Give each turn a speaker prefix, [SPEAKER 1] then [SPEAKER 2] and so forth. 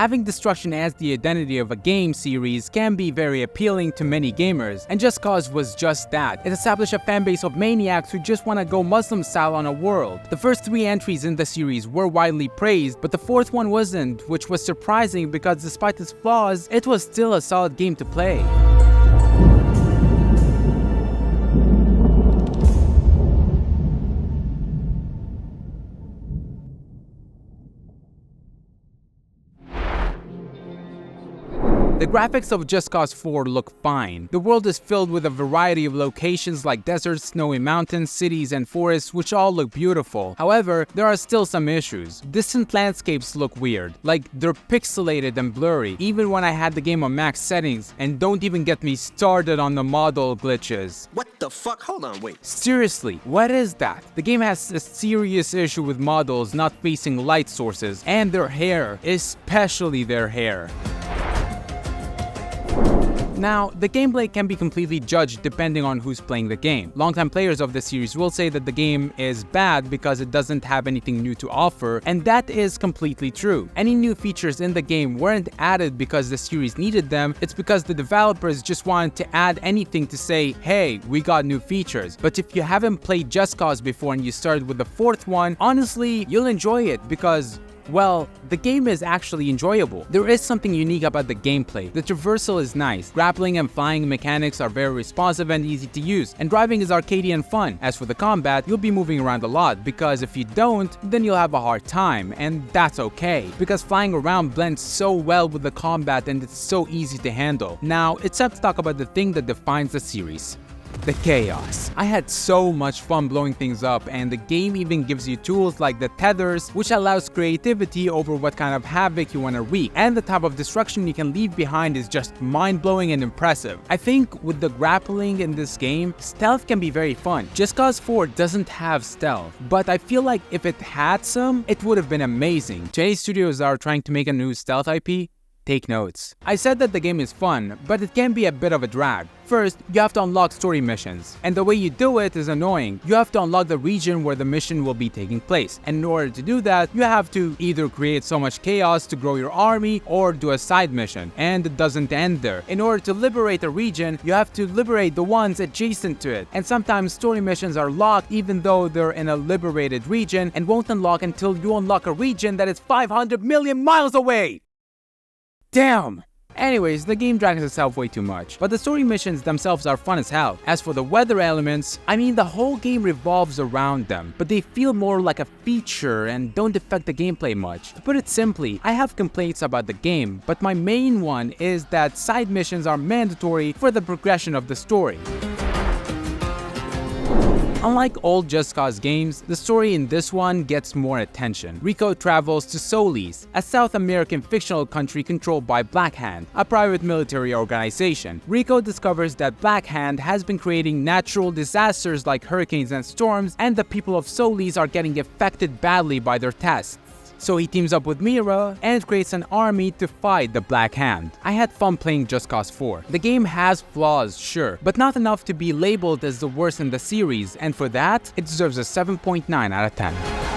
[SPEAKER 1] Having destruction as the identity of a game series can be very appealing to many gamers, and Just Cause was just that. It established a fanbase of maniacs who just want to go Muslim style on a world. The first 3 entries in the series were widely praised, but the 4th one wasn't, which was surprising because despite its flaws, it was still a solid game to play. The graphics of Just Cause 4 look fine. The world is filled with a variety of locations like deserts, snowy mountains, cities, and forests, which all look beautiful. However, there are still some issues. Distant landscapes look weird, like they're pixelated and blurry, even when I had the game on max settings, and don't even get me started on the model glitches.
[SPEAKER 2] What the fuck? Hold on, wait.
[SPEAKER 1] Seriously, what is that? The game has a serious issue with models not facing light sources, and their hair, especially their hair. Now, the gameplay can be completely judged depending on who's playing the game. Longtime players of the series will say that the game is bad because it doesn't have anything new to offer, and that is completely true. Any new features in the game weren't added because the series needed them, it's because the developers just wanted to add anything to say, hey, we got new features. But if you haven't played Just Cause before and you started with the 4th one, honestly, you'll enjoy it because, well, the game is actually enjoyable. There is something unique about the gameplay. The traversal is nice, grappling and flying mechanics are very responsive and easy to use, and driving is arcadey and fun. As for the combat, you'll be moving around a lot, because if you don't, then you'll have a hard time, and that's okay, because flying around blends so well with the combat and it's so easy to handle. Now, it's time to talk about the thing that defines the series. The chaos. I had so much fun blowing things up, and the game even gives you tools like the tethers, which allows creativity over what kind of havoc you want to wreak, and the type of destruction you can leave behind is just mind-blowing and impressive. I think with the grappling in this game, stealth can be very fun. Just Cause 4 doesn't have stealth, but I feel like if it had some, it would have been amazing. Chinese studios are trying to make a new stealth IP. Take notes. I said that the game is fun, but it can be a bit of a drag. First, you have to unlock story missions, and the way you do it is annoying. You have to unlock the region where the mission will be taking place, and in order to do that, you have to either create so much chaos to grow your army or do a side mission, and it doesn't end there. In order to liberate a region, you have to liberate the ones adjacent to it, and sometimes story missions are locked even though they're in a liberated region and won't unlock until you unlock a region that is 500 million miles away! Damn! Anyways, the game drags itself way too much, but the story missions themselves are fun as hell. As for the weather elements, I mean the whole game revolves around them, but they feel more like a feature and don't affect the gameplay much. To put it simply, I have complaints about the game, but my main one is that side missions are mandatory for the progression of the story. Unlike old Just Cause games, the story in this one gets more attention. Rico travels to Solis, a South American fictional country controlled by Black Hand, a private military organization. Rico discovers that Black Hand has been creating natural disasters like hurricanes and storms, and the people of Solis are getting affected badly by their tests. So he teams up with Mira and creates an army to fight the Black Hand. I had fun playing Just Cause 4. The game has flaws, sure, but not enough to be labeled as the worst in the series, and for that, it deserves a 7.9 out of 10.